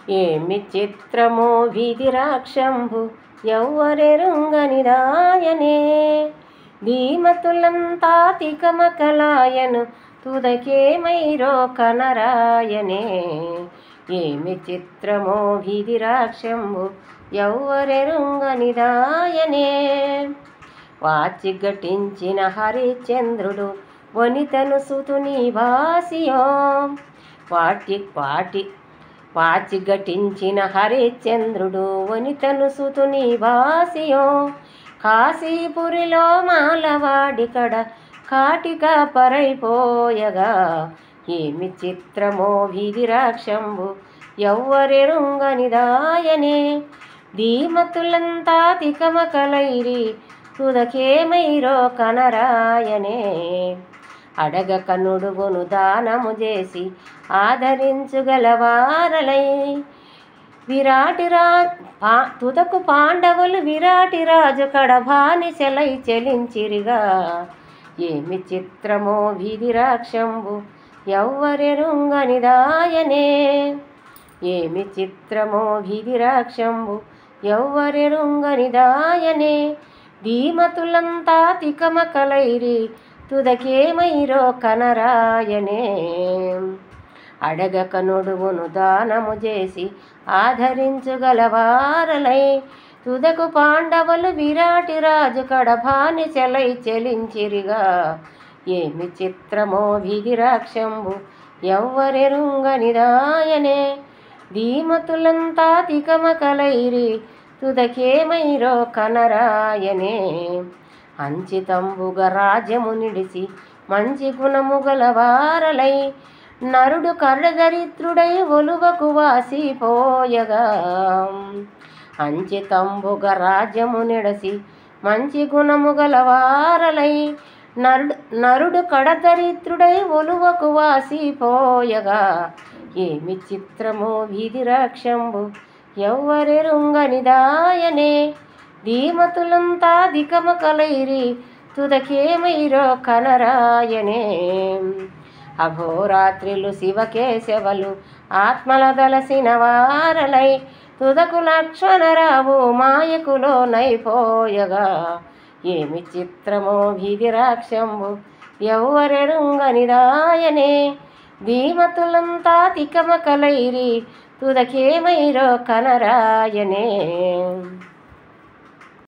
ఏమి చిత్రమో విధిరాక్షంబు ఎవ్వరెరుంగనిదాయనే. ధీమతులంతా తికమకలాయను తుదకేమైరో కనరాయనే. ఏమి చిత్రమో విధిరాక్షంబు ఎవ్వరెరుంగనిదాయనే. వాచి ఘటించిన హరిశ్చంద్రుడు వనితను సుతుని భాసియో. వాచి ఘటించిన హరిశ్చంద్రుడు వనితను సుతుని భాసియో. కాశీపురిలో మాలవాడికడ కాటిక పరైపోయగా. ఏమి చిత్రమో విధిరాక్షంబు ఎవ్వరెరుంగనిదాయనే. ధీమతులంతా తికమకలైరి తుదకేమైరో కనరాయనే. అడగక నుడుగును దానము చేసి ఆదరించుగలవారలై. తుదకు పాండవులు విరాటి రాజు కడబానిసెలై చెలించిరిగా. ఏమి చిత్రమో విధిరాక్షంబు ఎవ్వరెరుంగనిదాయనే. ఏమి చిత్రమో విధిరాక్షంబు ఎవ్వరెరుంగనిదాయనే. ధీమతులంతా తికమకలైరి తుదకేమైరో కనరాయనే. అడగక నుడువును దానము చేసి ఆదరించుగలవారలై. తుదకు పాండవులు విరాటి రాజు కడబానిసెలై చెలించిరిగా. ఏమి చిత్రమో విధిరాక్షంబు ఎవ్వరెరుంగనిదాయనే. ధీమతులంతా తికమకలైరి తుదకేమైరో కనరాయనే. అంచితంబుగ రాజ్యము నిడిసి మంచి గుణము గలవారలై. నరుడు కర్ణదరిద్రుడై ఒలువకు వాసిపోయగా. అంచితంబుగ రాజ్యము నిడసి మంచి గుణము గలవారలై. నరుడు కడదరిద్రుడై ఒలువకు వాసిపోయగా. ఏమి చిత్రమో విధిరాక్షంబు ఎవ్వరెరుంగనిదాయనే. ధీమతులంతా దికమకలైరి తుదకేమైరో కనరాయనే. అఘోరాత్రిలు శివకేశవలు ఆత్మల దలసిన వారలై. తుదకు లక్ష్మణరావు మాయకులో నైపోయగా. ఏమి చిత్రమో విధిరాక్షంబు ఎవ్వరెరుంగనిదాయనే. ధీమతులంతా తికమకలైరి తుదకేమైరో కనరాయనే.